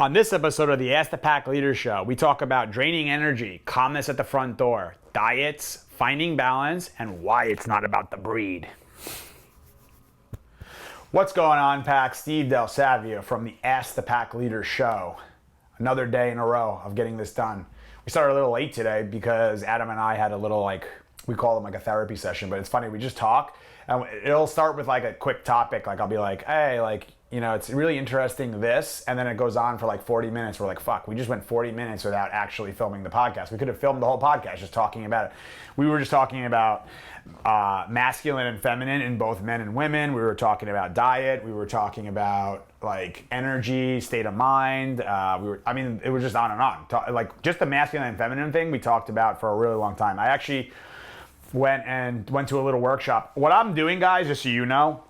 On this episode of the Ask the Pack Leader Show, we talk about draining energy, calmness at the front door, diets, finding balance, and why it's not about the breed. What's going on, Pack? Steve Del Savio from the Ask the Pack Leader Show. Another day in a row of getting this done. We started a little late today because Adam and I had a little, we call them like a therapy session, but it's funny, we just talk, and it'll start with like a quick topic, like I'll be like, hey, it's really interesting this, and then it goes on for like 40 minutes. We're like, fuck, we just went 40 minutes without actually filming the podcast. We could have filmed the whole podcast just talking about it. We were just talking about masculine and feminine in both men and women. We were talking about diet. We were talking about like energy, state of mind. It was just on and on. Like just the masculine and feminine thing we talked about for a really long time. I actually went to a little workshop. What I'm doing, guys, just so you know,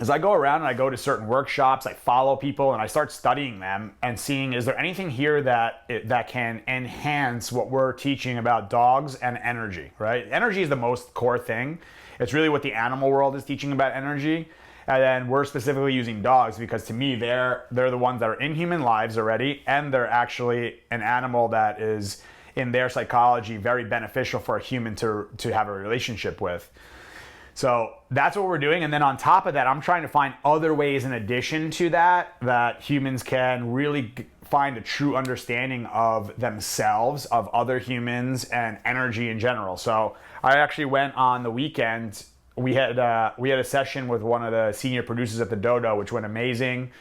is I go around and I go to certain workshops, I follow people, and I start studying them and seeing, is there anything here that can enhance what we're teaching about dogs and energy, right? Energy is the most core thing. It's really what the animal world is teaching about energy. And then we're specifically using dogs because to me, they're the ones that are in human lives already, and they're actually an animal that is, in their psychology, very beneficial for a human to have a relationship with. So that's what we're doing. And then on top of that, I'm trying to find other ways in addition to that humans can really find a true understanding of themselves, of other humans, and energy in general. So I actually went on the weekend. We had a session with one of the senior producers at the Dodo, which went amazing.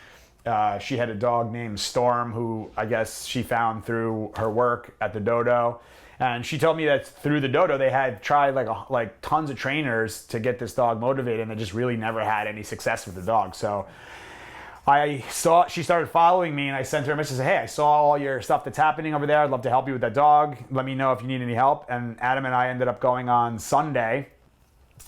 She had a dog named Storm, who I guess she found through her work at the Dodo. And she told me that through the Dodo, they had tried like tons of trainers to get this dog motivated, and they just really never had any success with the dog. So she started following me, and I sent her a message, hey, I saw all your stuff that's happening over there. I'd love to help you with that dog. Let me know if you need any help. And Adam and I ended up going on Sunday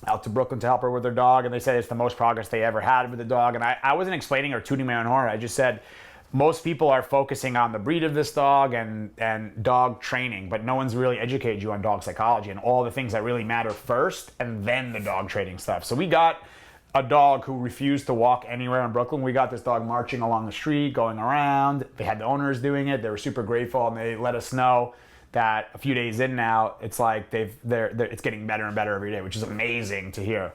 out to Brooklyn to help her with her dog, and they said it's the most progress they ever had with the dog. And I wasn't explaining or tooting my own horn. I just said, most people are focusing on the breed of this dog and dog training, but no one's really educated you on dog psychology and all the things that really matter first, and then the dog training stuff. So we got a dog who refused to walk anywhere in Brooklyn. We got this dog marching along the street, going around. They had the owners doing it. They were super grateful, and they let us know that a few days in now, it's like it's getting better and better every day, which is amazing to hear.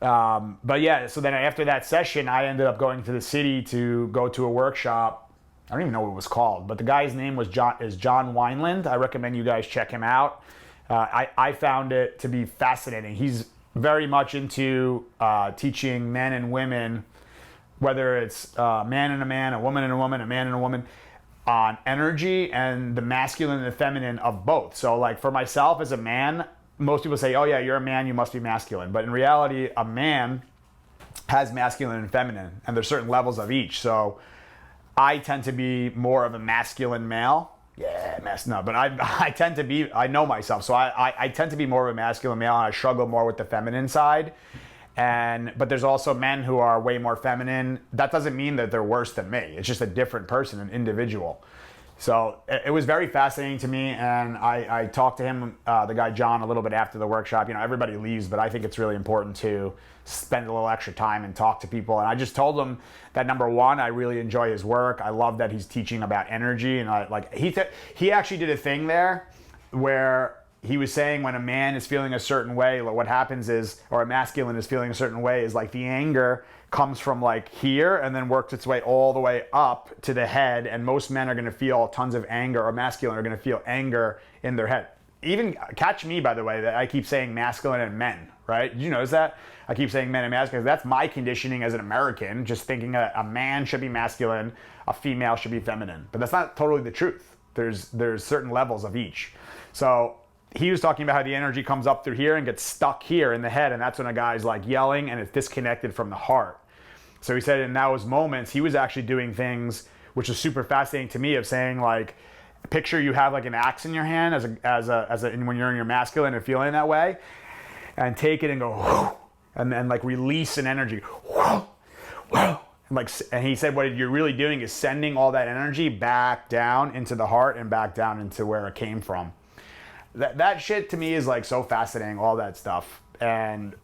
But yeah, so then after that session, I ended up going to the city to go to a workshop. I don't even know what it was called, but the guy's name is John Wineland. I recommend you guys check him out. I found it to be fascinating. He's very much into teaching men and women, whether it's a man and a man, a woman and a woman, a man and a woman, on energy and the masculine and the feminine of both. So like for myself as a man, most people say, oh yeah, you're a man, you must be masculine. But in reality, a man has masculine and feminine, and there's certain levels of each. So I tend to be more of a masculine male. But I know myself. So I tend to be more of a masculine male, and I struggle more with the feminine side. But there's also men who are way more feminine. That doesn't mean that they're worse than me. It's just a different person, an individual. So it was very fascinating to me, and I talked to him, the guy John, a little bit after the workshop. You know, everybody leaves, but I think it's really important to spend a little extra time and talk to people. And I just told him that, number one, I really enjoy his work. I love that he's teaching about energy, and he actually did a thing there where he was saying when a man is feeling a certain way, what happens is, or a masculine is feeling a certain way, is like the anger comes from like here and then works its way all the way up to the head. And most men are going to feel tons of anger, or masculine are going to feel anger in their head. Even catch me, by the way, that I keep saying masculine and men, right? Did you notice that? I keep saying men and masculine. That's my conditioning as an American, just thinking a man should be masculine, a female should be feminine. But that's not totally the truth. There's certain levels of each. So he was talking about how the energy comes up through here and gets stuck here in the head, and that's when a guy's like yelling and it's disconnected from the heart. So he said in those moments, he was actually doing things which is super fascinating to me, of saying like, picture you have like an axe in your hand when you're in your masculine and feeling that way, and take it and go, whoo, and then like release an energy, whoo, whoo. And he said what you're really doing is sending all that energy back down into the heart and back down into where it came from. That shit to me is like so fascinating, all that stuff. And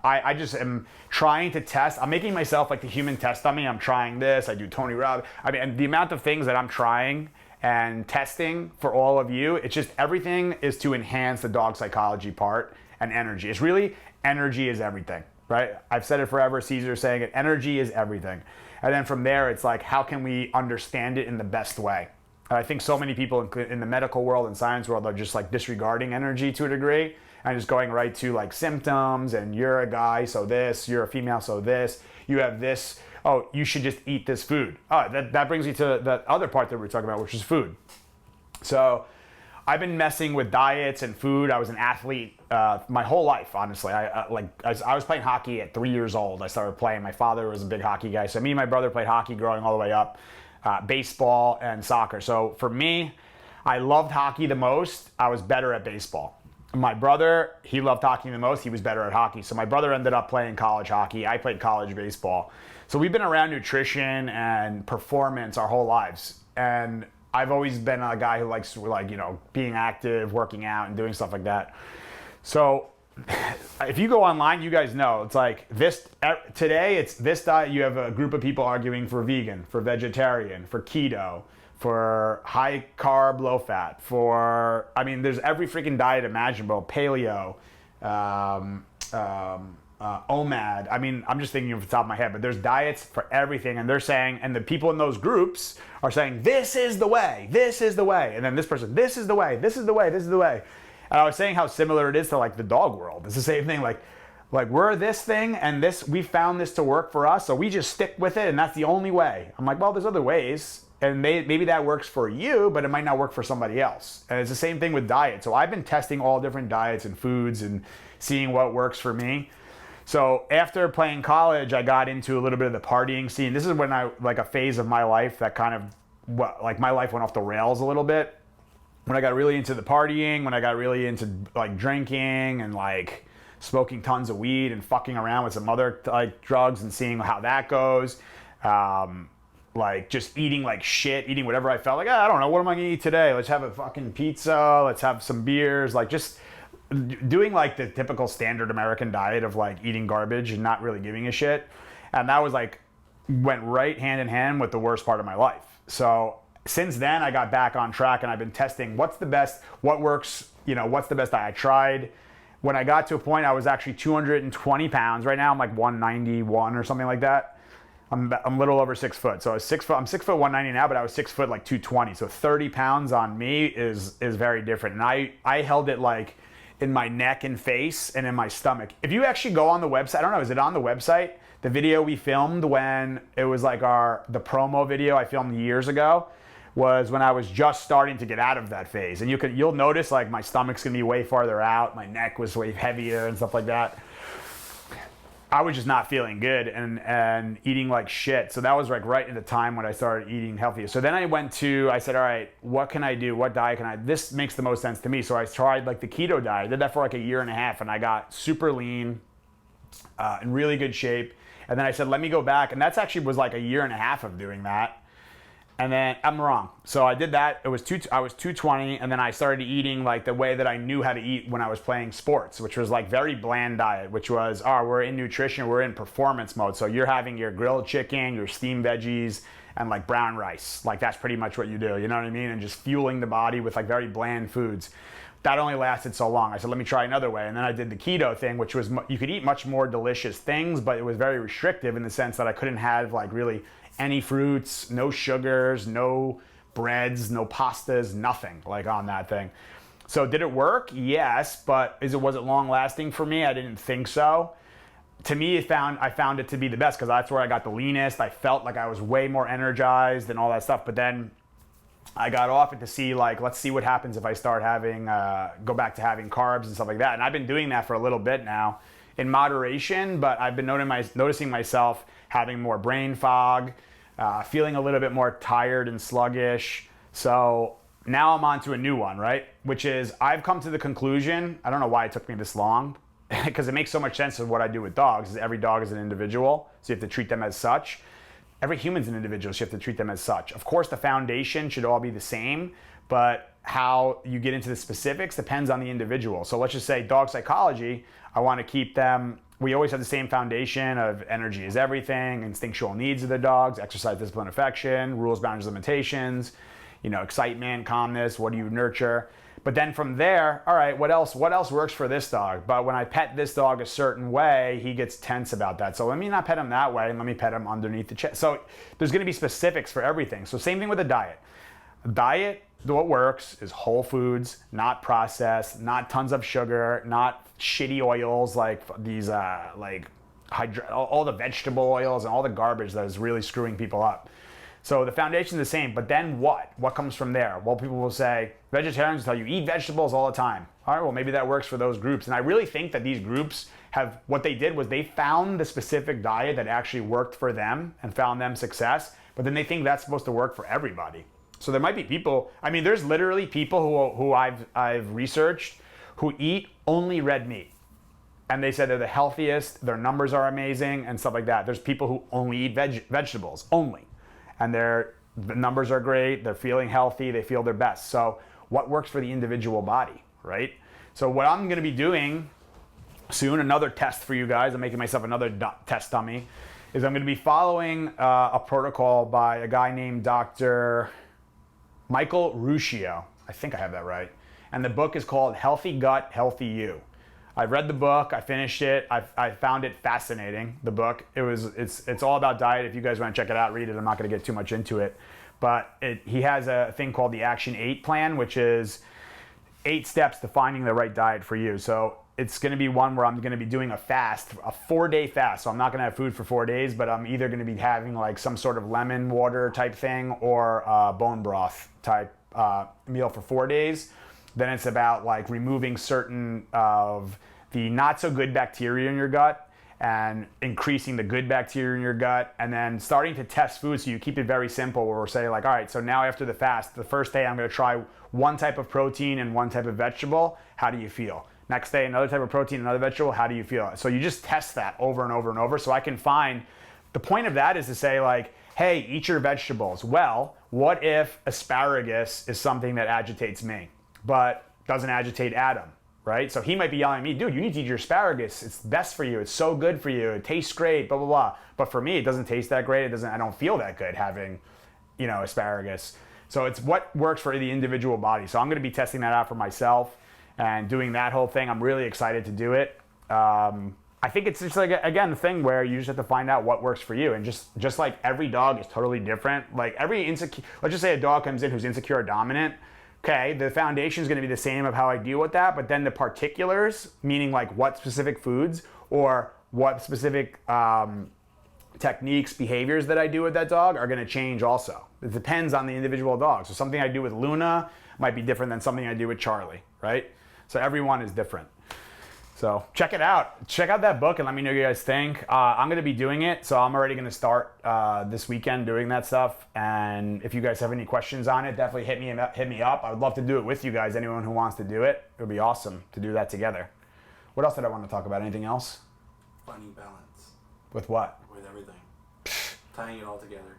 I just am trying to test. I'm making myself like the human test dummy. I'm trying this. I do Tony Robbins. I mean, and the amount of things that I'm trying and testing for all of you, it's just everything is to enhance the dog psychology part and energy. It's really energy is everything, right? I've said it forever. Caesar's saying it. Energy is everything. And then from there, it's like, how can we understand it in the best way? And I think so many people in the medical world and science world are just like disregarding energy to a degree and just going right to like symptoms and you're a guy, so this, you're a female, so this, you have this, oh, you should just eat this food. Oh, that brings me to the other part that we're talking about, which is food. So I've been messing with diets and food. I was an athlete my whole life, honestly. I was playing hockey at 3 years old. I started playing. My father was a big hockey guy. So me and my brother played hockey growing all the way up, baseball and soccer. So for me, I loved hockey the most. I was better at baseball. My brother, he loved hockey the most. He was better at hockey. So my brother ended up playing college hockey. I played college baseball. So we've been around nutrition and performance our whole lives. And I've always been a guy who likes, like, you know, being active, working out, and doing stuff like that. So if you go online, you guys know, it's like this, today it's this diet. You have a group of people arguing for vegan, for vegetarian, for keto, for high carb, low fat, for, I mean, there's every freaking diet imaginable, paleo, OMAD. I mean, I'm just thinking off the top of my head, but there's diets for everything. And they're saying, and the people in those groups are saying, this is the way, this is the way. And then this person, this is the way, this is the way, this is the way. And I was saying how similar it is to like the dog world. It's the same thing. Like we're this thing and this, we found this to work for us. So we just stick with it. And that's the only way. I'm like, well, there's other ways. And maybe that works for you, but it might not work for somebody else. And it's the same thing with diet. So I've been testing all different diets and foods and seeing what works for me. So after playing college, I got into a little bit of the partying scene. This is when like a phase of my life that kind of, like my life went off the rails a little bit. When I got really into the partying, when I got really into like drinking and like smoking tons of weed and fucking around with some other like drugs and seeing how that goes. Like just eating like shit, eating whatever I felt like, I don't know, what am I gonna eat today? Let's have a fucking pizza, let's have some beers, like just doing like the typical standard American diet of like eating garbage and not really giving a shit. And that was like, went right hand in hand with the worst part of my life. So since then I got back on track and I've been testing what's the best, what works, you know, what's the best diet. I tried, when I got to a point I was actually 220 pounds. Right now I'm like 191 or something like that. I'm a little over 6 foot. So I'm 6 foot 190 now, but I was 6 foot like 220. So 30 pounds on me is very different. And I held it like in my neck and face and in my stomach. If you actually go on the website, I don't know, is it on the website? The video we filmed when it was like the promo video I filmed years ago was when I was just starting to get out of that phase. And you'll notice like my stomach's gonna be way farther out. My neck was way heavier and stuff like that. I was just not feeling good and eating like shit. So that was like right at the time when I started eating healthier. So then I said, all right, what can I do? What diet can I, this makes the most sense to me. So I tried like the keto diet. I did that for like a year and a half and I got super lean, in really good shape. And then I said, let me go back. And that's actually was like a year and a half of doing that. And then I'm wrong. So I did that. I was 220, and then I started eating like the way that I knew how to eat when I was playing sports, which was like very bland diet, which was, we're in nutrition, we're in performance mode. So you're having your grilled chicken, your steamed veggies, and like brown rice. Like that's pretty much what you do, you know what I mean? And just fueling the body with like very bland foods. That only lasted so long. I said, let me try another way. And then I did the keto thing, which was, you could eat much more delicious things, but it was very restrictive in the sense that I couldn't have like really any fruits, no sugars, no breads, no pastas, nothing like on that thing. So did it work? Yes, but was it long lasting for me? I didn't think so. To me, I found it to be the best because that's where I got the leanest. I felt like I was way more energized and all that stuff. But then I got off it to see like, let's see what happens if I start having, go back to having carbs and stuff like that. And I've been doing that for a little bit now in moderation, but I've been noticing myself having more brain fog, feeling a little bit more tired and sluggish. So now I'm on to a new one, right? Which is I've come to the conclusion, I don't know why it took me this long, because it makes so much sense of what I do with dogs, is every dog is an individual, so you have to treat them as such. Every human's an individual, so you have to treat them as such. Of course, the foundation should all be the same, but how you get into the specifics depends on the individual. So let's just say dog psychology, I want to keep them we always have the same foundation of energy is everything, instinctual needs of the dogs, exercise, discipline, affection, rules, boundaries, limitations, excitement, calmness, what do you nurture? But then from there, all right, what else works for this dog? But when I pet this dog a certain way, he gets tense about that. So let me not pet him that way, and let me pet him underneath the chest. So there's gonna be specifics for everything. So same thing with a diet. Diet, what works is whole foods, not processed, not tons of sugar, not shitty oils like these, all the vegetable oils and all the garbage that is really screwing people up. So the foundation is the same, but then what? What comes from there? Well, people will say, vegetarians tell you eat vegetables all the time. All right, well, maybe that works for those groups. And I really think that these groups what they did was they found the specific diet that actually worked for them and found them success, but then they think that's supposed to work for everybody. So there might be people, there's literally people who I've researched who eat only red meat. And they said they're the healthiest, their numbers are amazing and stuff like that. There's people who only eat vegetables, only. And the numbers are great, they're feeling healthy, they feel their best. So what works for the individual body, right? So what I'm gonna be doing soon, another test for you guys, I'm making myself another test dummy, is I'm gonna be following a protocol by a guy named Dr. Michael Ruscio. I think I have that right. And the book is called Healthy Gut, Healthy You. I read the book, I finished it, I found it fascinating, the book. It's all about diet. If you guys want to check it out, read it. I'm not going to get too much into it. But he has a thing called the Action 8 plan, which is 8 steps to finding the right diet for you. So it's going to be one where I'm going to be doing a 4-day fast. So I'm not going to have food for 4 days, but I'm either going to be having like some sort of lemon water type thing or bone broth type meal for 4 days. Then it's about like removing certain of the not so good bacteria in your gut and increasing the good bacteria in your gut, and then starting to test food. So you keep it very simple where we're saying like, all right, so now after the fast, the first day I'm gonna try one type of protein and one type of vegetable. How do you feel? Next day, another type of protein, another vegetable. How do you feel? So you just test that over and over and over. So I can find, the point of that is to say like, hey, eat your vegetables. Well, what if asparagus is something that agitates me, but doesn't agitate Adam, right? So he might be yelling at me, dude, you need to eat your asparagus. It's best for you. It's so good for you. It tastes great, blah, blah, blah. But for me, it doesn't taste that great. I don't feel that good having, asparagus. So it's what works for the individual body. So I'm going to be testing that out for myself and doing that whole thing. I'm really excited to do it. I think it's just like, again, the thing where you just have to find out what works for you. And just like every dog is totally different. Like let's just say a dog comes in who's insecure or dominant. Okay, the foundation is going to be the same of how I deal with that, but then the particulars, meaning like what specific foods or what specific techniques, behaviors that I do with that dog are going to change also. It depends on the individual dog. So something I do with Luna might be different than something I do with Charlie, right? So everyone is different. So check it out. Check out that book and let me know what you guys think. I'm going to be doing it, so I'm already going to start this weekend doing that stuff. And if you guys have any questions on it, definitely hit me up. I would love to do it with you guys. Anyone who wants to do it, it would be awesome to do that together. What else did I want to talk about? Anything else? Finding balance. With what? With everything. Tying it all together.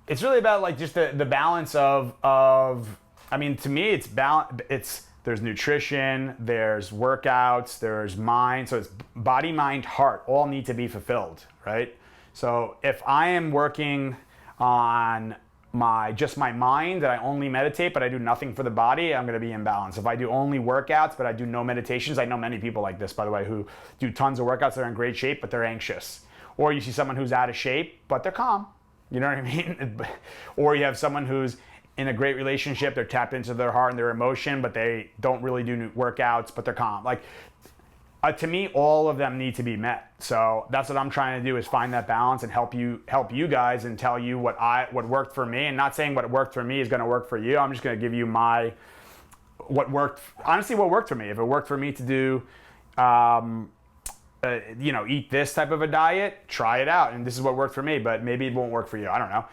It's really about like just the balance of to me it's balance. There's nutrition, there's workouts, there's mind. So it's body, mind, heart, all need to be fulfilled, right? So if I am working on my mind, that I only meditate, but I do nothing for the body, I'm gonna be in balance. If I do only workouts, but I do no meditations, I know many people like this, by the way, who do tons of workouts, they're in great shape, but they're anxious. Or you see someone who's out of shape, but they're calm. You know what I mean? Or you have someone who's in a great relationship, they're tapped into their heart and their emotion, but they don't really do workouts, but they're calm. Like, to me, all of them need to be met. So that's what I'm trying to do, is find that balance and help you guys and tell you what worked for me. And not saying what worked for me is going to work for you. I'm just going to give you what worked for me. If it worked for me to do, eat this type of a diet, try it out. And this is what worked for me, but maybe it won't work for you. I don't know.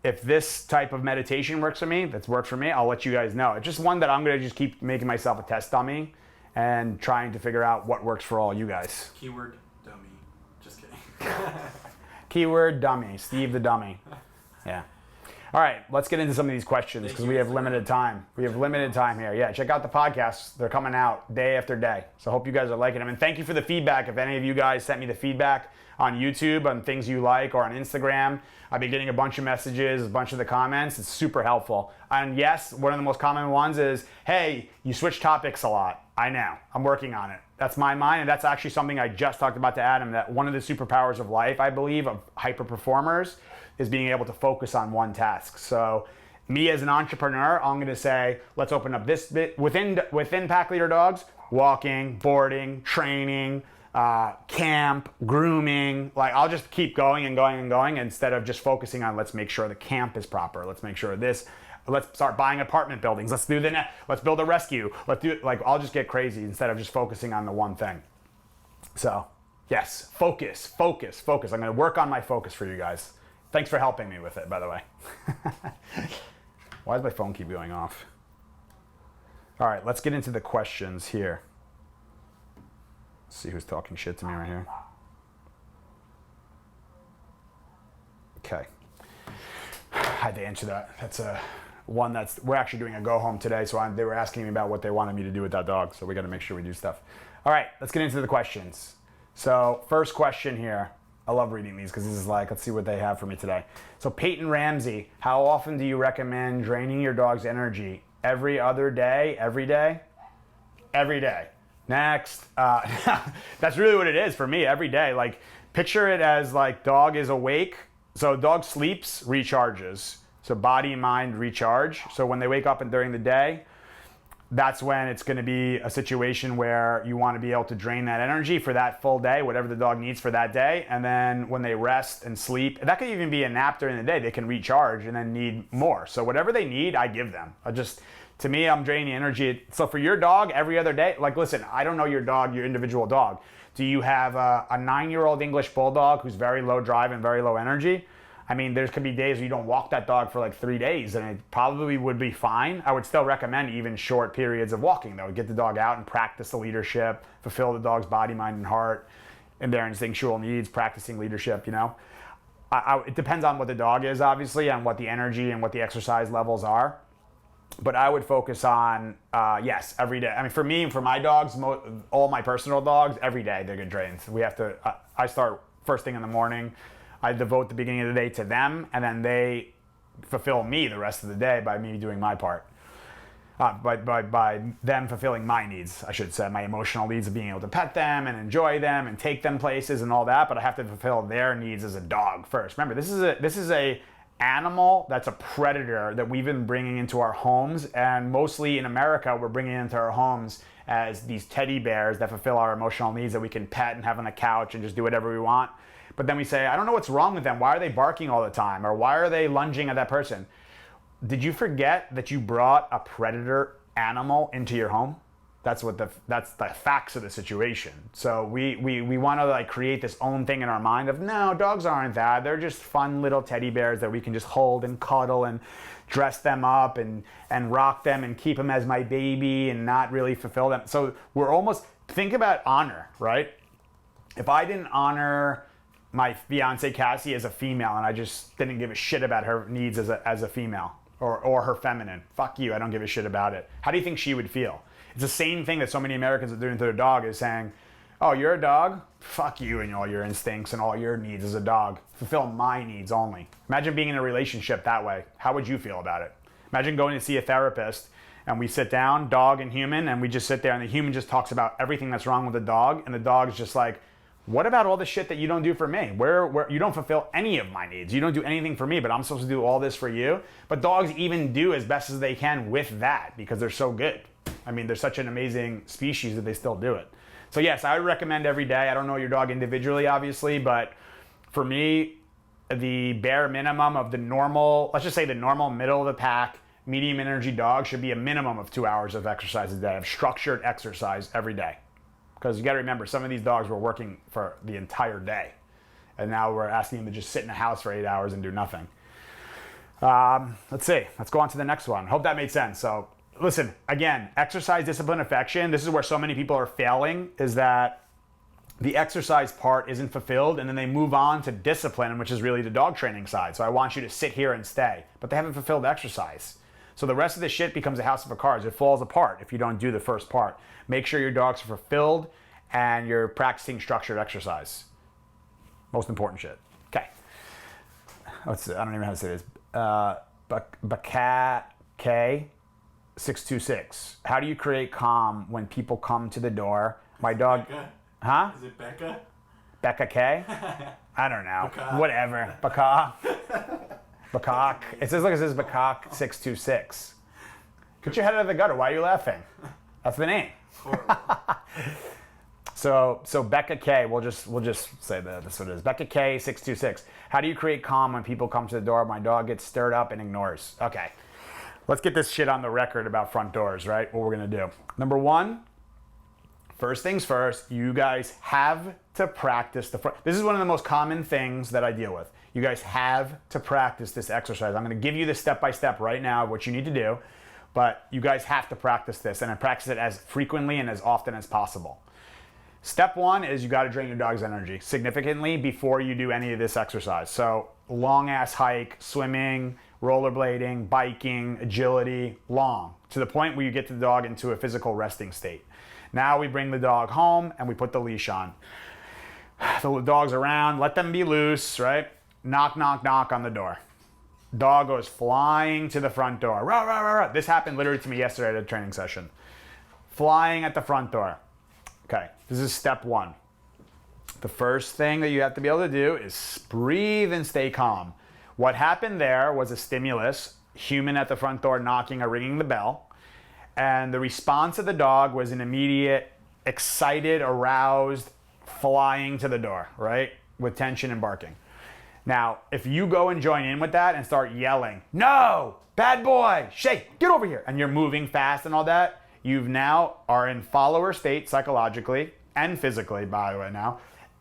If this type of meditation works for me, that's worked for me, I'll let you guys know. It's just one that I'm going to just keep making myself a test dummy and trying to figure out what works for all you guys. Keyword dummy. Just kidding. Keyword dummy. Steve the dummy. Yeah. All right, let's get into some of these questions because we have limited time. We have limited time here. Yeah, check out the podcasts. They're coming out day after day. So I hope you guys are liking them. And thank you for the feedback. If any of you guys sent me the feedback on YouTube on things you like or on Instagram, I've been getting a bunch of messages, a bunch of the comments. It's super helpful. And yes, one of the most common ones is, hey, you switch topics a lot. I know. I'm working on it. That's my mind, and that's actually something I just talked about to Adam, that one of the superpowers of life, I believe, of hyper performers is being able to focus on one task. So me as an entrepreneur, I'm gonna say, let's open up this bit within Pack Leader Dogs, walking, boarding, training, camp, grooming. Like I'll just keep going and going and going instead of just focusing on let's make sure the camp is proper. Let's make sure this, let's start buying apartment buildings. Let's do let's build a rescue. Let's do like I'll just get crazy instead of just focusing on the one thing. So yes, focus. I'm gonna work on my focus for you guys. Thanks for helping me with it, by the way. Why does my phone keep going off? All right, let's get into the questions here. Let's see who's talking shit to me right here. Okay. I had to answer that. That's one that's, we're actually doing a go home today, so they were asking me about what they wanted me to do with that dog, so we got to make sure we do stuff. All right, let's get into the questions. So first question here. I love reading these because this is like, let's see what they have for me today. So Peyton Ramsey, how often do you recommend draining your dog's energy? Every other day? Every day? Every day. Next. That's really what it is for me, every day. Like picture it as like dog is awake. So dog sleeps, recharges. So body and mind recharge. So when they wake up and during the day, that's when it's going to be a situation where you want to be able to drain that energy for that full day, whatever the dog needs for that day. And then when they rest and sleep, that could even be a nap during the day, they can recharge and then need more. So whatever they need, I give them. To me, I'm draining energy. So for your dog, every other day, like listen, I don't know your dog, your individual dog. Do you have a 9-year-old English Bulldog who's very low drive and very low energy? I mean, there could be days where you don't walk that dog for like 3 days and it probably would be fine. I would still recommend even short periods of walking though. Get the dog out and practice the leadership, fulfill the dog's body, mind, and heart, and their instinctual needs, practicing leadership, you know. It depends on what the dog is, obviously, on what the energy and what the exercise levels are. But I would focus on, yes, every day. I mean, for me and for my dogs, all my personal dogs, every day they're good drains. We have to, I start first thing in the morning. I devote the beginning of the day to them, and then they fulfill me the rest of the day by me doing my part. By them fulfilling my needs, I should say, my emotional needs of being able to pet them and enjoy them and take them places and all that, but I have to fulfill their needs as a dog first. Remember, this is a animal that's a predator that we've been bringing into our homes, and mostly in America, we're bringing into our homes as these teddy bears that fulfill our emotional needs that we can pet and have on the couch and just do whatever we want. But then we say, I don't know what's wrong with them. Why are they barking all the time? Or why are they lunging at that person? Did you forget that you brought a predator animal into your home? That's the facts of the situation. So we want to like create this own thing in our mind of, no, dogs aren't that. They're just fun little teddy bears that we can just hold and cuddle and dress them up and rock them and keep them as my baby and not really fulfill them. So we're almost, think about honor, right? If I didn't honor my fiance Cassie as a female and I just didn't give a shit about her needs as a female or her feminine, fuck you, I don't give a shit about it. How do you think she would feel? It's the same thing that so many Americans are doing to their dog, is saying, oh, you're a dog? Fuck you and all your instincts and all your needs as a dog. Fulfill my needs only. Imagine being in a relationship that way. How would you feel about it? Imagine going to see a therapist and we sit down, dog and human, and we just sit there and the human just talks about everything that's wrong with the dog, and the dog's just like, what about all the shit that you don't do for me? Where you don't fulfill any of my needs. You don't do anything for me, but I'm supposed to do all this for you. But dogs even do as best as they can with that because they're so good. I mean, they're such an amazing species that they still do it. So yes, I would recommend every day. I don't know your dog individually, obviously, but for me, the bare minimum of the normal, let's just say the normal middle of the pack, medium energy dog should be a minimum of 2 hours of exercise a day, of structured exercise every day. Because you got to remember, some of these dogs were working for the entire day. And now we're asking them to just sit in a house for 8 hours and do nothing. Let's see. Let's go on to the next one. Hope that made sense. So listen, again, exercise, discipline, affection. This is where so many people are failing, is that the exercise part isn't fulfilled, and then they move on to discipline, which is really the dog training side. So I want you to sit here and stay, but they haven't fulfilled exercise. So the rest of the shit becomes a house of cards. It falls apart if you don't do the first part. Make sure your dogs are fulfilled and you're practicing structured exercise. Most important shit. Okay. Let's see. I don't even know how to say this. K626. How do you create calm when people come to the door? My dog. Becca? Huh? Is it Becca? Becca K? I don't know. Baka. Whatever. Baka. Bakak. It says Bakak 626. Get your head out of the gutter. Why are you laughing? That's the name. Horrible. So Becca K, we'll just say that that's what it is. Becca K 626. How do you create calm when people come to the door? My dog gets stirred up and ignores. Okay. Let's get this shit on the record about front doors, right? What we're gonna do. Number one, first things first, you guys have to practice the front. This is one of the most common things that I deal with. You guys have to practice this exercise. I'm gonna give you the step-by-step right now, what you need to do, but you guys have to practice this and practice it as frequently and as often as possible. Step one is you gotta drain your dog's energy significantly before you do any of this exercise. So long ass hike, swimming, rollerblading, biking, agility, long, to the point where you get the dog into a physical resting state. Now we bring the dog home and we put the leash on. The dog's around, let them be loose, right? Knock, knock, knock on the door. Dog goes flying to the front door. Rah, rah, rah, rah. This happened literally to me yesterday at a training session. Flying at the front door. Okay, this is step one. The first thing that you have to be able to do is breathe and stay calm. What happened there was a stimulus, human at the front door knocking or ringing the bell, and the response of the dog was an immediate, excited, aroused, flying to the door, right? With tension and barking. Now, if you go and join in with that and start yelling, no, bad boy, shake, get over here, and you're moving fast and all that, you've now are in follower state psychologically and physically, by the way, now,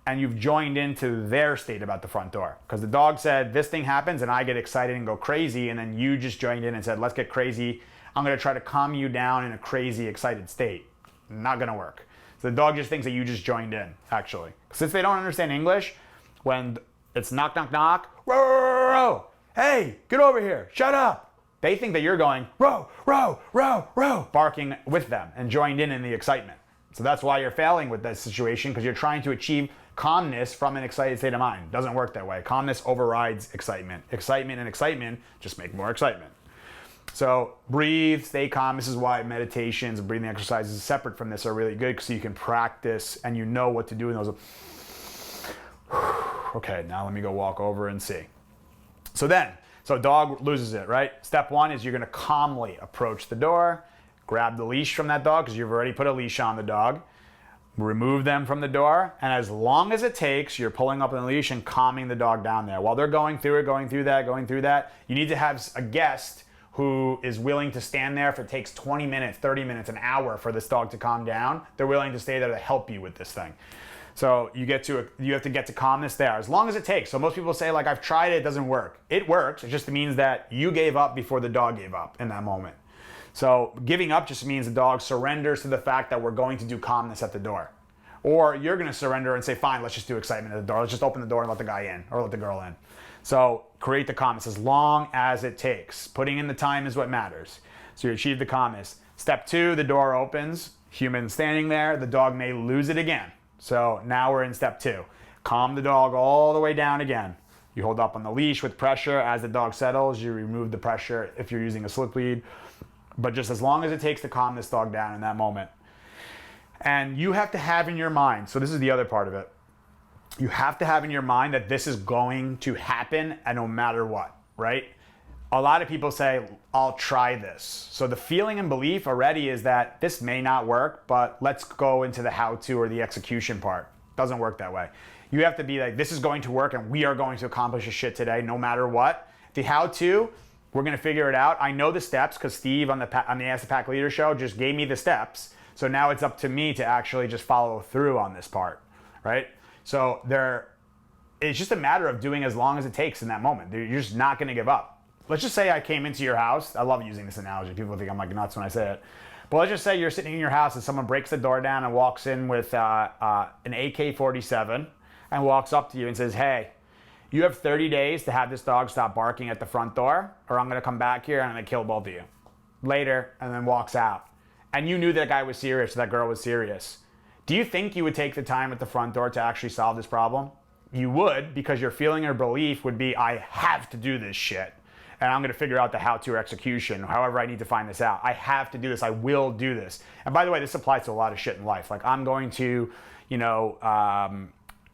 and you've joined into their state about the front door. Because the dog said, this thing happens and I get excited and go crazy, and then you just joined in and said, let's get crazy. I'm gonna try to calm you down in a crazy, excited state. Not gonna work. So the dog just thinks that you just joined in, actually. Since they don't understand English, when it's knock, knock, knock, row, row, row, hey, get over here, shut up. They think that you're going, row, row, row, row, barking with them and joined in the excitement. So that's why you're failing with this situation, because you're trying to achieve calmness from an excited state of mind. Doesn't work that way. Calmness overrides excitement. Excitement and excitement just make more excitement. So breathe, stay calm. This is why meditations and breathing exercises separate from this are really good, because you can practice and you know what to do in those. Okay, now let me go walk over and see. So dog loses it, right? Step one is you're gonna calmly approach the door, grab the leash from that dog, because you've already put a leash on the dog, remove them from the door, and as long as it takes, you're pulling up on the leash and calming the dog down there. While they're going through it, going through that, you need to have a guest who is willing to stand there if it takes 20 minutes, 30 minutes, an hour for this dog to calm down. They're willing to stay there to help you with this thing. So you have to get to calmness there, as long as it takes. So most people say, like, I've tried it doesn't work. It works, it just means that you gave up before the dog gave up in that moment. So giving up just means the dog surrenders to the fact that we're going to do calmness at the door. Or you're gonna surrender and say, fine, let's just do excitement at the door. Let's just open the door and let the guy in, or let the girl in. So create the calmness as long as it takes. Putting in the time is what matters. So you achieve the calmness. Step two, the door opens, human standing there, the dog may lose it again. So now we're in step two. Calm the dog all the way down again. You hold up on the leash with pressure. As the dog settles, you remove the pressure if you're using a slip lead. But just as long as it takes to calm this dog down in that moment. And you have to have in your mind, so this is the other part of it, you have to have in your mind that this is going to happen and no matter what, right? A lot of people say, I'll try this. So the feeling and belief already is that this may not work, but let's go into the how-to or the execution part. Doesn't work that way. You have to be like, this is going to work and we are going to accomplish this shit today no matter what. The how-to, we're gonna figure it out. I know the steps because Steve on the Ask the Pack Leader show just gave me the steps. So now it's up to me to actually just follow through on this part, right? So it's just a matter of doing as long as it takes in that moment. You're just not gonna give up. let's just say I came into your house. I love using this analogy. People think I'm like nuts when I say it. But let's just say you're sitting in your house and someone breaks the door down and walks in with an AK-47 and walks up to you and says, hey, you have 30 days to have this dog stop barking at the front door, or I'm going to come back here and I'm going to kill both of you. Later, and then walks out. And you knew that guy was serious, that girl was serious. Do you think you would take the time at the front door to actually solve this problem? You would, because your feeling or belief would be, I have to do this shit. And I'm going to figure out the how-to or execution, however I need to find this out. I have to do this. I will do this. And by the way, this applies to a lot of shit in life. Like, I'm going to,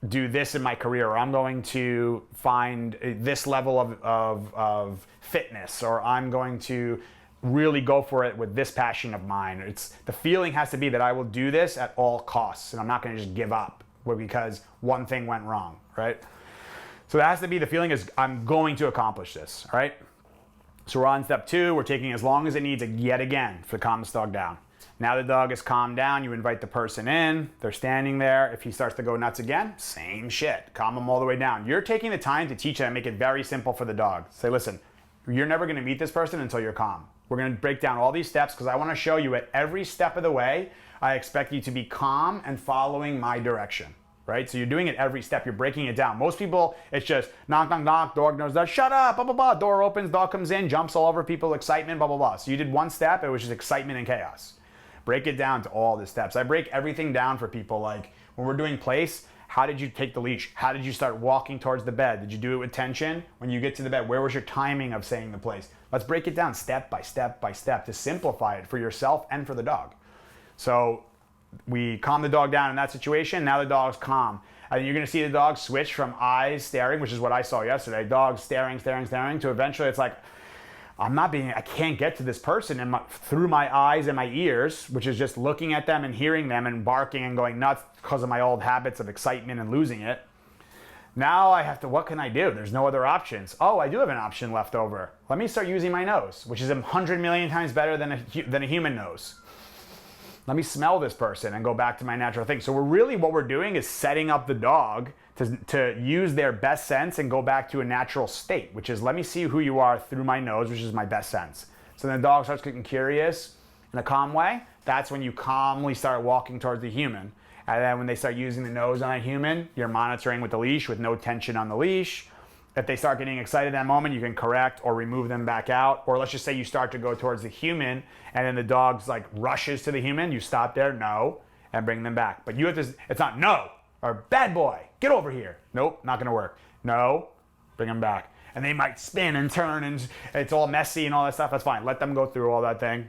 do this in my career, or I'm going to find this level of fitness, or I'm going to really go for it with this passion of mine. It's the feeling has to be that I will do this at all costs, and I'm not going to just give up because one thing went wrong, right? So that has to be the feeling is I'm going to accomplish this, right? So we're on step 2. We're taking as long as it needs yet again to calm this dog down. Now the dog is calmed down, you invite the person in, they're standing there. If he starts to go nuts again, same shit. Calm him all the way down. You're taking the time to teach and make it very simple for the dog. Say, listen, you're never gonna meet this person until you're calm. We're gonna break down all these steps because I wanna show you at every step of the way, I expect you to be calm and following my direction, right? So you're doing it every step, you're breaking it down. Most people, it's just knock, knock, knock, dog knows that, shut up, blah, blah, blah. Door opens, dog comes in, jumps all over people, excitement, blah, blah, blah. So you did one step, it was just excitement and chaos. Break it down to all the steps. I break everything down for people. Like when we're doing place, how did you take the leash? How did you start walking towards the bed? Did you do it with tension? When you get to the bed, where was your timing of saying the place? Let's break it down step by step by step to simplify it for yourself and for the dog. So we calm the dog down in that situation. Now the dog's calm. And you're gonna see the dog switch from eyes staring, which is what I saw yesterday, dogs staring, staring, staring, to eventually it's like, I can't get to this person through my eyes and my ears, which is just looking at them and hearing them and barking and going nuts because of my old habits of excitement and losing it. Now I have to, what can I do? There's no other options. Oh, I do have an option left over. Let me start using my nose, which is 100 million times better than a human nose. Let me smell this person and go back to my natural thing. So what we're doing is setting up the dog to use their best sense and go back to a natural state, which is let me see who you are through my nose, which is my best sense. So then the dog starts getting curious in a calm way. That's when you calmly start walking towards the human. And then when they start using the nose on a human, you're monitoring with the leash with no tension on the leash. If they start getting excited at that moment, you can correct or remove them back out. Or let's just say you start to go towards the human and then the dog's like rushes to the human. You stop there, no, and bring them back. But you have to, it's not no, or bad boy, get over here. Nope, not gonna work. No, bring them back. And they might spin and turn and it's all messy and all that stuff. That's fine. Let them go through all that thing.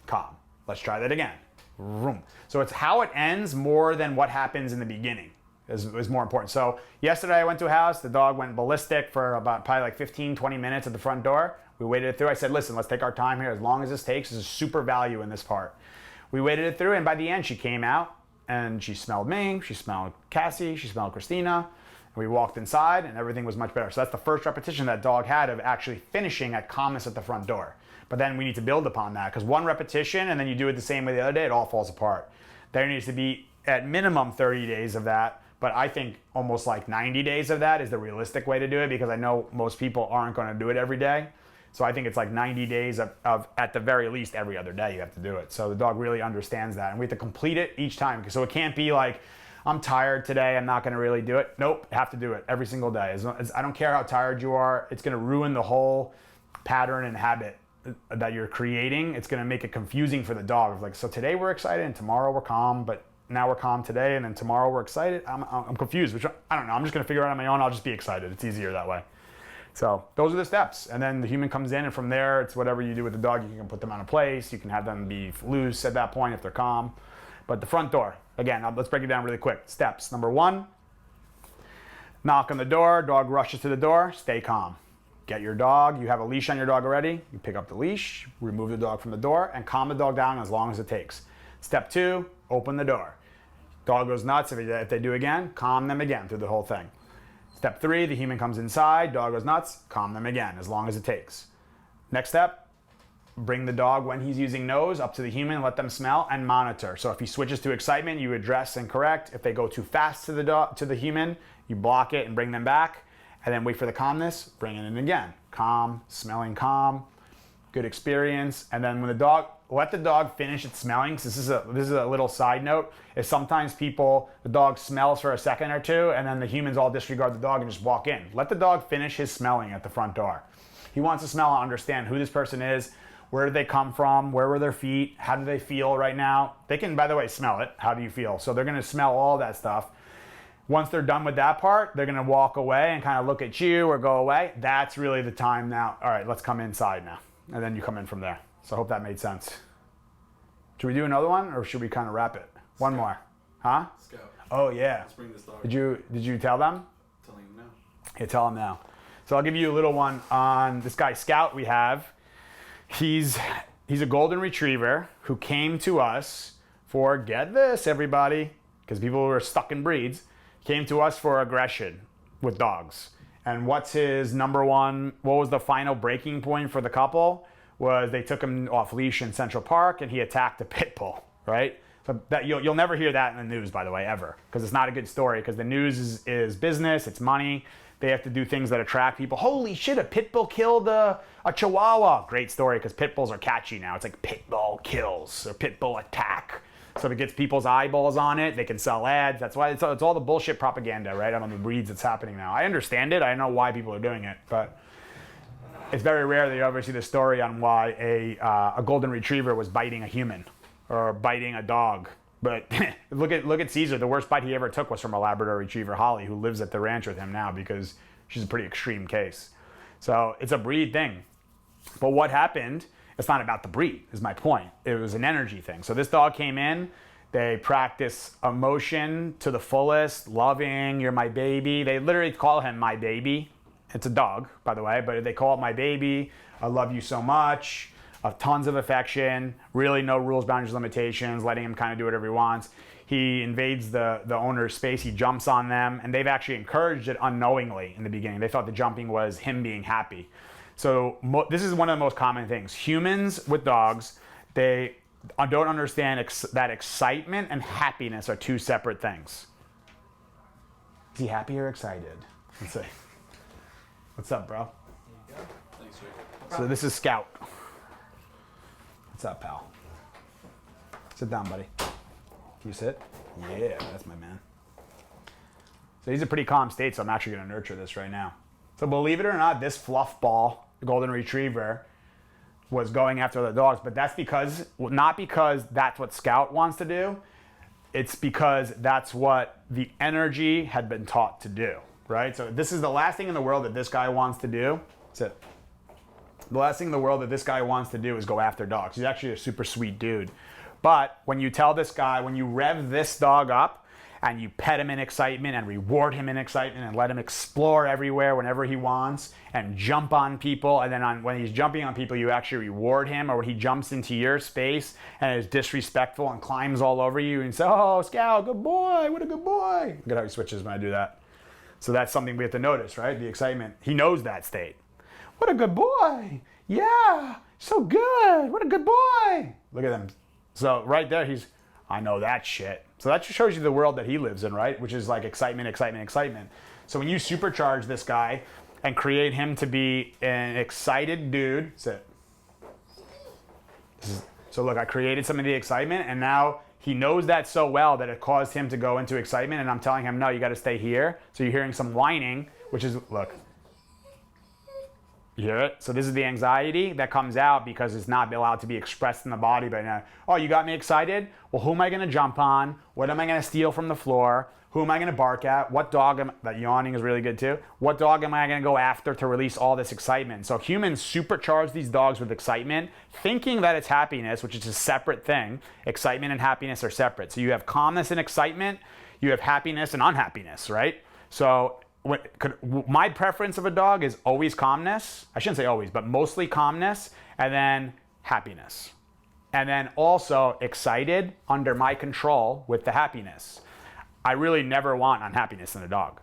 Calm. Let's try that again. Vroom. So it's how it ends more than what happens in the beginning is more important. So yesterday I went to a house, the dog went ballistic for about probably like 15, 20 minutes at the front door. We waited it through. I said, listen, let's take our time here. As long as this takes, there's super value in this part. We waited it through and by the end she came out and she smelled me, she smelled Cassie, she smelled Christina. And we walked inside and everything was much better. So that's the first repetition that dog had of actually finishing at calmness at the front door. But then we need to build upon that because one repetition and then you do it the same way the other day, it all falls apart. There needs to be at minimum 30 days of that. But I think almost like 90 days of that is the realistic way to do it because I know most people aren't going to do it every day. So I think it's like 90 days of at the very least every other day you have to do it. So the dog really understands that. And we have to complete it each time. So it can't be like, I'm tired today, I'm not going to really do it. Nope, have to do it every single day. I don't care how tired you are. It's going to ruin the whole pattern and habit that you're creating. It's going to make it confusing for the dog. Like, so today we're excited and tomorrow we're calm, but now we're calm today and then tomorrow we're excited. I'm confused, which I don't know. I'm just going to figure it out on my own. I'll just be excited. It's easier that way. So those are the steps. And then the human comes in and from there, it's whatever you do with the dog. You can put them on a place. You can have them be loose at that point if they're calm. But the front door, again, let's break it down really quick. Steps. Number 1, knock on the door. Dog rushes to the door. Stay calm. Get your dog. You have a leash on your dog already. You pick up the leash, remove the dog from the door, and calm the dog down as long as it takes. Step 2, open the door. Dog goes nuts. If they do again, calm them again through the whole thing. Step 3, the human comes inside. Dog goes nuts. Calm them again as long as it takes. Next step, bring the dog when he's using nose up to the human, let them smell and monitor. So if he switches to excitement, you address and correct. If they go too fast to the human, you block it and bring them back. and then wait for the calmness, bring it in again. Calm, smelling calm, good experience. And then when let the dog finish its smelling. This is a little side note, is sometimes the dog smells for a second or two, and then the humans all disregard the dog and just walk in. Let the dog finish his smelling at the front door. He wants to smell and understand who this person is, where did they come from, where were their feet, how do they feel right now. They can, by the way, smell it. How do you feel? So they're gonna smell all that stuff. Once they're done with that part, they're gonna walk away and kind of look at you or go away. That's really the time now. All right, let's come inside now. And then you come in from there. So I hope that made sense. Should we do another one or should we kind of wrap it? One more. Huh? Scout. Oh yeah. Let's bring this dog. Did you tell them? Telling him now. Yeah, tell them now. So I'll give you a little one on this guy Scout we have. He's a golden retriever who came to us for, get this everybody, because people who are stuck in breeds, came to us for aggression with dogs. And what's his number one, what was the final breaking point for the couple? Was they took him off leash in Central Park and he attacked a pit bull, right? So that you'll never hear that in the news, by the way, ever, because it's not a good story, because the news is business, it's money. They have to do things that attract people. Holy shit, a pit bull killed a chihuahua. Great story, because pit bulls are catchy now. It's like pit bull kills or pit bull attack. So if it gets people's eyeballs on it, they can sell ads. That's why it's all the bullshit propaganda, right? On the breeds that's happening now. I understand it. I know why people are doing it, but it's very rare that you ever see the story on why a golden retriever was biting a human or biting a dog. But look at Caesar. The worst bite he ever took was from a Labrador Retriever, Holly, who lives at the ranch with him now because she's a pretty extreme case. So it's a breed thing. But what happened, it's not about the breed, is my point. It was an energy thing. So this dog came in. They practice emotion to the fullest, loving, you're my baby. They literally call him my baby. It's a dog, by the way, but they call it my baby. I love you so much. Tons of affection, really no rules, boundaries, limitations, letting him kind of do whatever he wants. He invades the owner's space, he jumps on them, and they've actually encouraged it unknowingly in the beginning. They thought the jumping was him being happy. So this is one of the most common things. Humans with dogs, they don't understand that excitement and happiness are two separate things. Is he happy or excited? Let's see. What's up, bro? There you go. Thanks, Rick. So this is Scout. What's up, pal? Sit down, buddy. Can you sit? Yeah, that's my man. So he's a pretty calm state, so I'm actually going to nurture this right now. So believe it or not, this fluff ball, the golden retriever, was going after the dogs, but that's not because that's what Scout wants to do. It's because that's what the energy had been taught to do, right? So this is the last thing in the world that this guy wants to do. Sit. The last thing in the world that this guy wants to do is go after dogs. He's actually a super sweet dude. But when you tell this guy, when you rev this dog up and you pet him in excitement and reward him in excitement and let him explore everywhere whenever he wants and jump on people, and then when he's jumping on people, you actually reward him, or when he jumps into your space and is disrespectful and climbs all over you and say, oh, Scout, good boy, what a good boy. Look at how he switches when I do that. So that's something we have to notice, right? The excitement. He knows that state. What a good boy. Yeah, so good. What a good boy. Look at him. So right there, I know that shit. So that just shows you the world that he lives in, right? Which is like excitement, excitement, excitement. So when you supercharge this guy and create him to be an excited dude, sit. So look, I created some of the excitement, and now he knows that so well that it caused him to go into excitement, and I'm telling him, no, you got to stay here. So you're hearing some whining, which is, look. You hear it? So this is the anxiety that comes out because it's not allowed to be expressed in the body. But now, oh, you got me excited? Well, who am I going to jump on? What am I going to steal from the floor? Who am I going to bark at? What dog that yawning is really good too. What dog am I going to go after to release all this excitement? So humans supercharge these dogs with excitement, thinking that it's happiness, which is a separate thing. Excitement and happiness are separate. So you have calmness and excitement. You have happiness and unhappiness, right? So my preference of a dog is always calmness. I shouldn't say always, but mostly calmness, and then happiness. And then also excited under my control with the happiness. I really never want unhappiness in a dog.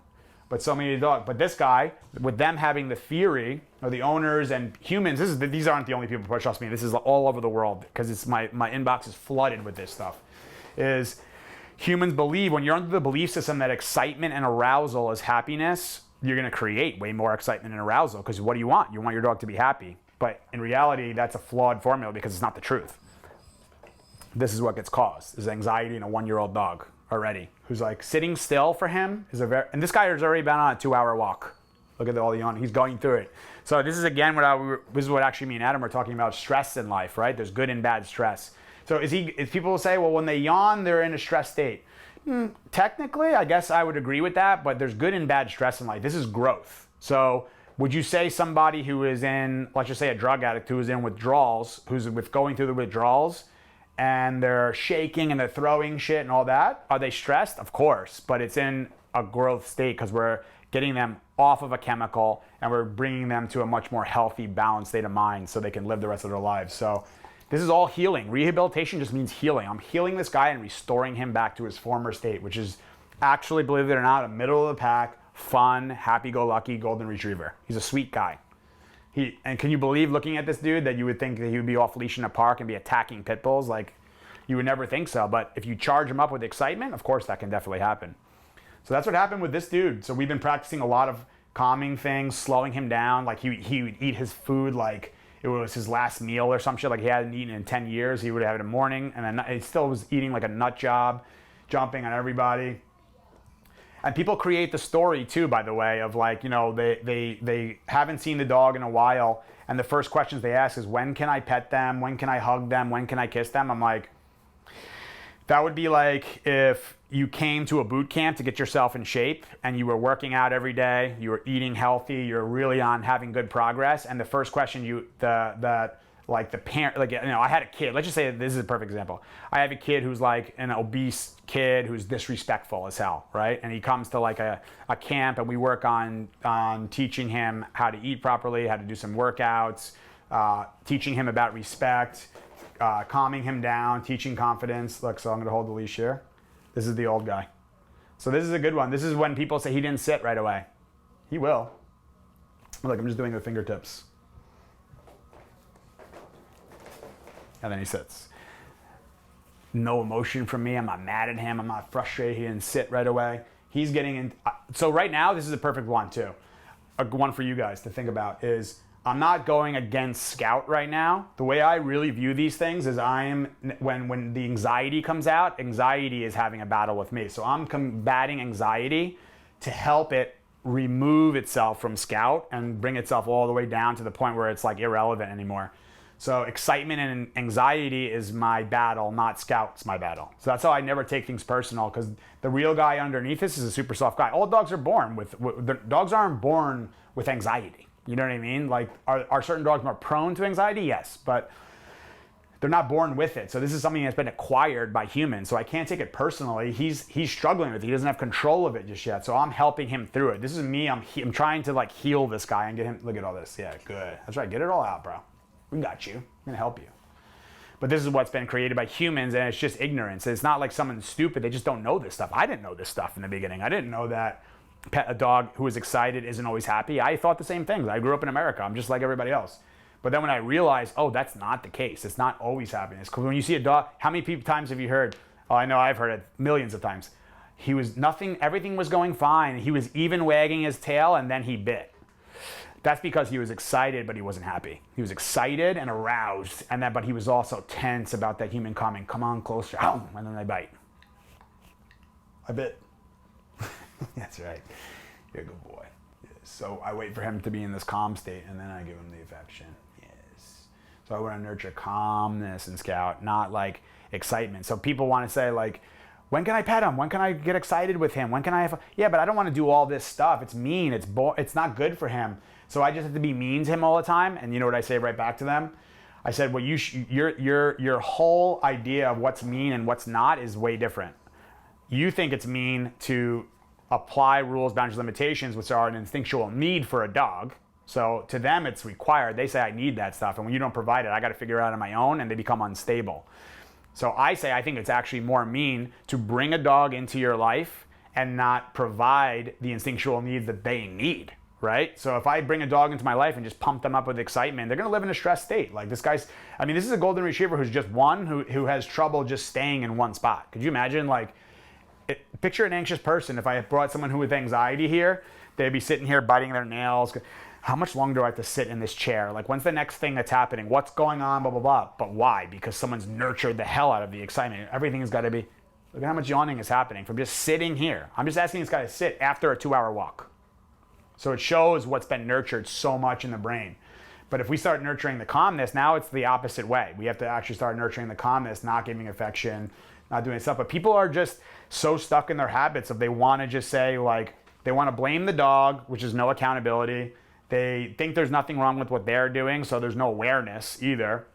But so many dogs. But this guy, with them having the theory, or the owners and humans, these aren't the only people who trust me. This is all over the world because it's my inbox is flooded with this stuff. Is humans believe, when you're under the belief system that excitement and arousal is happiness, you're going to create way more excitement and arousal, because what do you want? You want your dog to be happy. But in reality, that's a flawed formula because it's not the truth. This is what gets caused, is anxiety in a 1-year-old dog already, who's like sitting still for him is and this guy has already been on a 2-hour walk. Look at all the he's going through it. So this is again this is what actually me and Adam were talking about, stress in life, right? There's good and bad stress. So is people say, well, when they yawn, they're in a stress state. Technically, I guess I would agree with that, but there's good and bad stress in life. This is growth. So would you say somebody who is in, let's just say a drug addict who is in withdrawals, who's going through the withdrawals, and they're shaking and they're throwing shit and all that, are they stressed? Of course, but it's in a growth state because we're getting them off of a chemical and we're bringing them to a much more healthy, balanced state of mind so they can live the rest of their lives. So this is all healing. Rehabilitation just means healing. I'm healing this guy and restoring him back to his former state, which is actually, believe it or not, a middle of the pack, fun, happy-go-lucky golden retriever. He's a sweet guy. And can you believe, looking at this dude, that you would think that he would be off leash in a park and be attacking pit bulls? Like, you would never think so. But if you charge him up with excitement, of course that can definitely happen. So that's what happened with this dude. So we've been practicing a lot of calming things, slowing him down. Like he would eat his food like it was his last meal or some shit. Like he hadn't eaten in 10 years. He would have it in the morning, and then he still was eating like a nut job, jumping on everybody. And people create the story too, by the way, of like, you know, they haven't seen the dog in a while, and the first questions they ask is, when can I pet them? When can I hug them? When can I kiss them? I'm like, that would be like if you came to a boot camp to get yourself in shape and you were working out every day, you were eating healthy, you're really on having good progress, and the first question the parent, like, you know, I had a kid, let's just say this is a perfect example. I have a kid who's like an obese kid who's disrespectful as hell, right? And he comes to like a camp, and we work on teaching him how to eat properly, how to do some workouts, teaching him about respect, calming him down, teaching confidence. Look, so I'm gonna hold the leash here. This is the old guy. So this is a good one. This is when people say he didn't sit right away. He will. Look, I'm just doing the fingertips. And then he sits. No emotion from me. I'm not mad at him. I'm not frustrated. He didn't sit right away. He's getting in. So right now, this is a perfect one too. A one for you guys to think about is, I'm not going against Scout right now. The way I really view these things is when the anxiety comes out, anxiety is having a battle with me. So I'm combating anxiety to help it remove itself from Scout and bring itself all the way down to the point where it's like irrelevant anymore. So excitement and anxiety is my battle, not Scout's my battle. So that's how I never take things personal, because the real guy underneath this is a super soft guy. All dogs are born with dogs aren't born with anxiety. You know what I mean? Like, are certain dogs more prone to anxiety? Yes, but they're not born with it. So this is something that's been acquired by humans. So I can't take it personally. He's struggling with it. He doesn't have control of it just yet. So I'm helping him through it. This is me. I'm trying to like heal this guy and get him. Look at all this. Yeah, good. That's right. Get it all out, bro. We got you. I'm gonna help you. But this is what's been created by humans, and it's just ignorance. It's not like someone's stupid. They just don't know this stuff. I didn't know this stuff in the beginning. I didn't know that a dog who is excited isn't always happy. I thought the same things. I grew up in America. I'm just like everybody else. But then when I realized, oh, that's not the case. It's not always happiness. Because when you see a dog, how many times have you heard? Oh, I know I've heard it millions of times. Everything was going fine. He was even wagging his tail, and then he bit. That's because he was excited, but he wasn't happy. He was excited and aroused, but he was also tense about that human coming. Come on, closer. And then they bite. I bit. That's right. You're a good boy. Yes. So I wait for him to be in this calm state, and then I give him the affection. Yes. So I want to nurture calmness in Scout, not like excitement. So people want to say like, when can I pet him? When can I get excited with him? When can I have? Yeah, but I don't want to do all this stuff. It's mean. It's not good for him. So I just have to be mean to him all the time. And you know what I say right back to them? I said, well, your whole idea of what's mean and what's not is way different. You think it's mean to apply rules, boundaries, limitations, which are an instinctual need for a dog. So to them, it's required. They say, I need that stuff. And when you don't provide it, I got to figure it out on my own, and they become unstable. So I say, I think it's actually more mean to bring a dog into your life and not provide the instinctual needs that they need, right? So if I bring a dog into my life and just pump them up with excitement, they're going to live in a stressed state. Like this is a golden retriever who's just one who has trouble just staying in one spot. Could you imagine, like, picture an anxious person. If I brought someone who with anxiety here, they'd be sitting here biting their nails. How much longer do I have to sit in this chair? Like, when's the next thing that's happening? What's going on? Blah, blah, blah. But why? Because someone's nurtured the hell out of the excitement. Everything has got to be, look at how much yawning is happening from just sitting here. I'm just asking this guy to sit after a 2-hour walk. So it shows what's been nurtured so much in the brain. But if we start nurturing the calmness, now it's the opposite way. We have to actually start nurturing the calmness, not giving affection, not doing stuff. But people are just so stuck in their habits of they want to just say, like, they want to blame the dog, which is no accountability. They think there's nothing wrong with what they're doing, so there's no awareness either.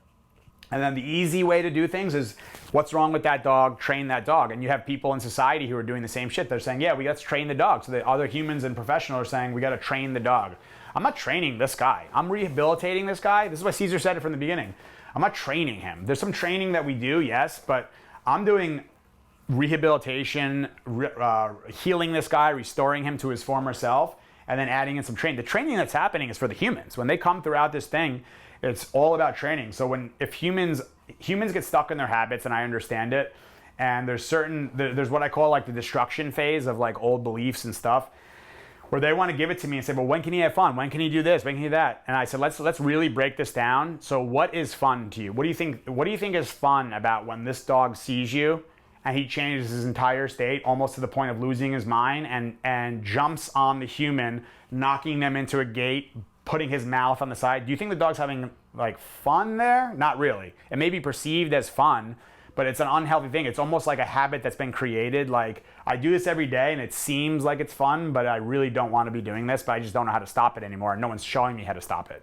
And then the easy way to do things is, what's wrong with that dog? Train that dog. And you have people in society who are doing the same shit. They're saying, yeah, we got to train the dog. So the other humans and professionals are saying, we got to train the dog. I'm not training this guy. I'm rehabilitating this guy. This is why Caesar said it from the beginning. I'm not training him. There's some training that we do, yes, but I'm doing rehabilitation, healing this guy, restoring him to his former self, and then adding in some training. The training that's happening is for the humans. When they come throughout this thing, it's all about training. So if humans get stuck in their habits, and I understand it, and there's what I call like the destruction phase of like old beliefs and stuff, where they want to give it to me and say, well, when can he have fun? When can he do this? When can he do that? And I said, let's really break this down. So what is fun to you? What do you think is fun about when this dog sees you and he changes his entire state almost to the point of losing his mind and jumps on the human, knocking them into a gate, putting his mouth on the side? Do you think the dog's having like fun there? Not really. It may be perceived as fun, but it's an unhealthy thing. It's almost like a habit that's been created. Like, I do this every day and it seems like it's fun, but I really don't want to be doing this, but I just don't know how to stop it anymore. And no one's showing me how to stop it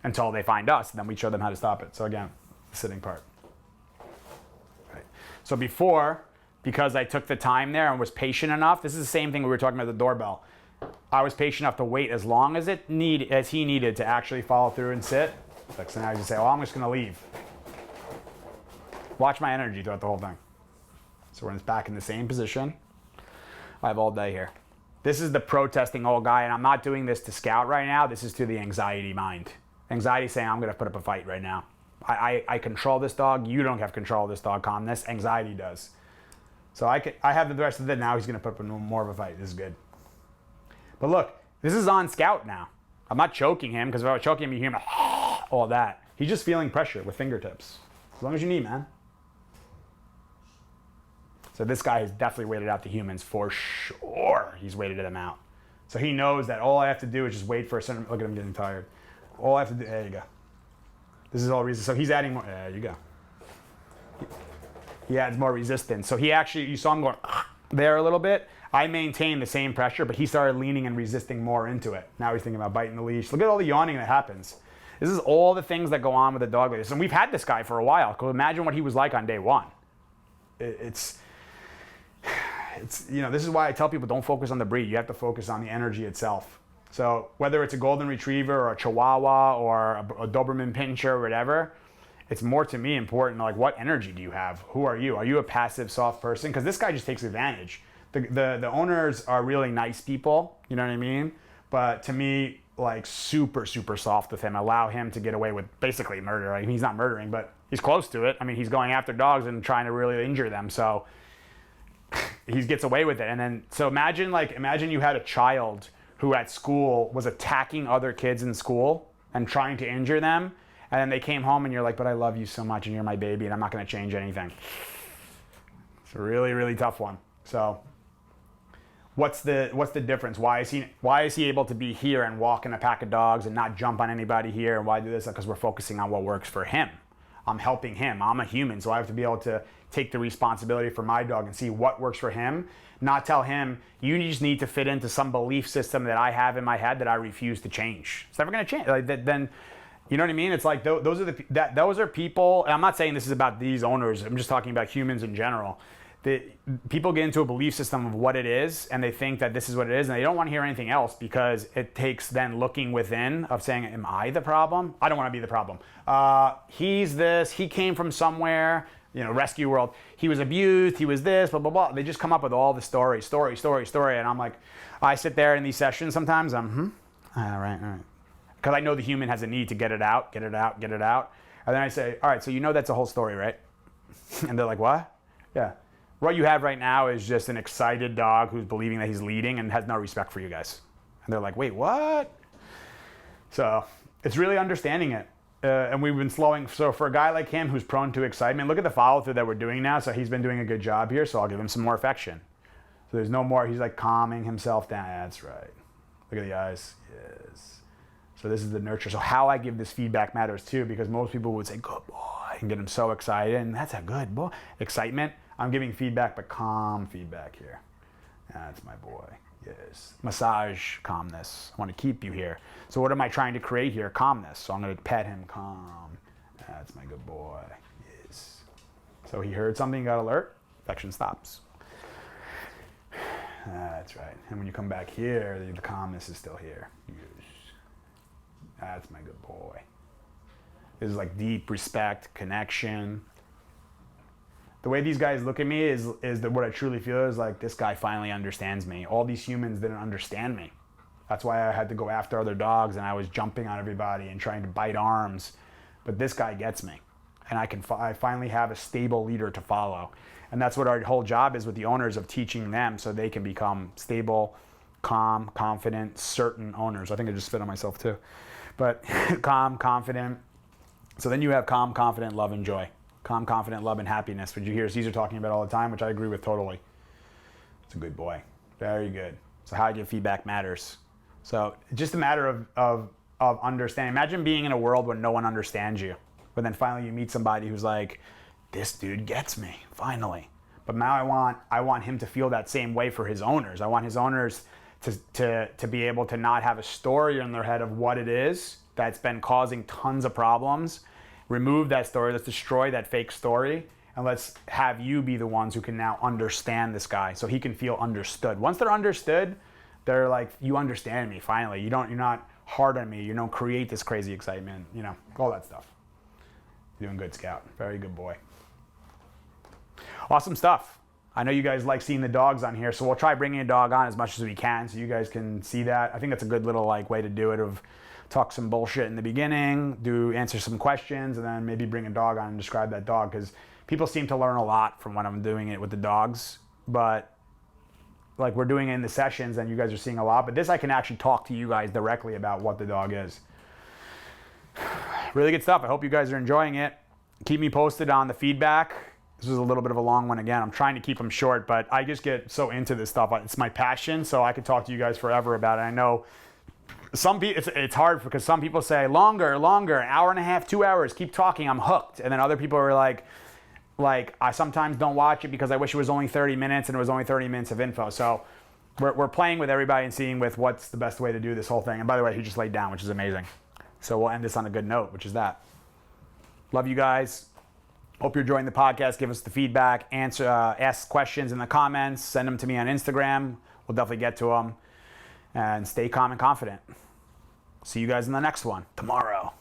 until they find us, and then we show them how to stop it. So again, the sitting part. Right. So before, because I took the time there and was patient enough, this is the same thing we were talking about the doorbell. I was patient enough to wait as long as he needed to actually follow through and sit. Like, so now you just say, oh, I'm just gonna leave. Watch my energy throughout the whole thing. So when it's back in the same position, I have all day here. This is the protesting old guy, and I'm not doing this to Scout right now. This is to the anxiety mind. Anxiety saying, I'm gonna put up a fight right now. I control this dog. You don't have control of this dog, calmness. Anxiety does. So I have the rest of it now. He's gonna put up more of a fight. This is good. But look, this is on Scout now. I'm not choking him, because if I was choking him, you hear him all that. He's just feeling pressure with fingertips. As long as you need, man. So this guy has definitely waited out the humans for sure. He's waited them out. So he knows that all I have to do is just wait for a certain, look at him getting tired. All I have to do, there you go. This is all reason. So he's adding more, there you go. He adds more resistance. So he actually, you saw him going there a little bit. I maintained the same pressure, but he started leaning and resisting more into it. Now he's thinking about biting the leash. Look at all the yawning that happens. This is all the things that go on with a dog like this. And we've had this guy for a while. Imagine what he was like on day one. It's, you know, this is why I tell people don't focus on the breed. You have to focus on the energy itself. So whether it's a golden retriever or a chihuahua or a Doberman pinscher or whatever, it's more to me important, like, what energy do you have? Who are you? Are you a passive, soft person? Because this guy just takes advantage. The owners are really nice people, you know what I mean? But to me, like, super, super soft with him. Allow him to get away with basically murder. I mean, he's not murdering, but he's close to it. I mean, he's going after dogs and trying to really injure them. So he gets away with it. And then, so imagine you had a child who at school was attacking other kids in school and trying to injure them. And then they came home and you're like, but I love you so much and you're my baby and I'm not going to change anything. It's a really, really tough one. So what's the difference? Why is he able to be here and walk in a pack of dogs and not jump on anybody here? And why do this? Because we're focusing on what works for him. I'm helping him. I'm a human, so I have to be able to take the responsibility for my dog and see what works for him, not tell him, you just need to fit into some belief system that I have in my head that I refuse to change. It's never going to change. Like, then, you know what I mean? It's like those are people, and I'm not saying this is about these owners. I'm just talking about humans in general. People get into a belief system of what it is, and they think that this is what it is, and they don't want to hear anything else because it takes then looking within of saying, am I the problem? I don't want to be the problem. He's this, he came from somewhere, you know, rescue world. He was abused, he was this, blah, blah, blah. They just come up with all the story. And I'm like, I sit there in these sessions sometimes, all right. Because I know the human has a need to get it out. And then I say, all right, so you know that's a whole story, right? And they're like, what? Yeah. What you have right now is just an excited dog who's believing that he's leading and has no respect for you guys. And they're like, wait, what? So it's really understanding it. And we've been slowing. So for a guy like him who's prone to excitement, look at the follow through that we're doing now. So he's been doing a good job here. So I'll give him some more affection. So there's no more, he's like calming himself down. That's right. Look at the eyes. Yes. So this is the nurture. So how I give this feedback matters too, because most people would say, good boy, and get them so excited. And that's a good boy. Excitement. I'm giving feedback, but calm feedback here. That's my boy. Yes. Massage calmness. I want to keep you here. So what am I trying to create here? Calmness. So I'm going to pet him calm. That's my good boy. Yes. So he heard something, got alert. Affection stops. That's right. And when you come back here, the calmness is still here. Yes. That's my good boy. This is like deep respect, connection. The way these guys look at me is that what I truly feel is like, this guy finally understands me. All these humans didn't understand me. That's why I had to go after other dogs and I was jumping on everybody and trying to bite arms. But this guy gets me. And I finally have a stable leader to follow. And that's what our whole job is with the owners, of teaching them so they can become stable, calm, confident, certain owners. I think I just spit on myself too. But calm, confident. So then you have calm, confident, love, and joy. Calm, confident, love, and happiness, which you hear Caesar talking about all the time, which I agree with totally. It's a good boy. Very good. So how I give feedback matters. So it's just a matter of understanding. Imagine being in a world where no one understands you, but then finally you meet somebody who's like, this dude gets me, finally. But now I want him to feel that same way for his owners. I want his owners to be able to not have a story in their head of what it is that's been causing tons of problems. Remove that story, let's destroy that fake story, and let's have you be the ones who can now understand this guy so he can feel understood. Once they're understood, they're like, you understand me, finally. You're not hard on me, you don't create this crazy excitement, all that stuff. You're doing good, Scout. Very good boy. Awesome stuff. I know you guys like seeing the dogs on here, so we'll try bringing a dog on as much as we can so you guys can see that. I think that's a good little way to do it, of talk some bullshit in the beginning, answer some questions, and then maybe bring a dog on and describe that dog, because people seem to learn a lot from when I'm doing it with the dogs. But like we're doing it in the sessions and you guys are seeing a lot, but this I can actually talk to you guys directly about what the dog is. Really good stuff. I hope you guys are enjoying it. Keep me posted on the feedback. This was a little bit of a long one again. I'm trying to keep them short, but I just get so into this stuff. It's my passion, so I could talk to you guys forever about it. I know some people, it's hard because some people say longer, an hour and a half, 2 hours, keep talking, I'm hooked. And then other people are like I sometimes don't watch it because I wish it was only 30 minutes and it was only 30 minutes of info. So we're playing with everybody and seeing with what's the best way to do this whole thing. And by the way, he just laid down, which is amazing. So we'll end this on a good note, which is that. Love you guys. Hope you're enjoying the podcast. Give us the feedback, ask questions in the comments, send them to me on Instagram. We'll definitely get to them. And stay calm and confident. See you guys in the next one tomorrow.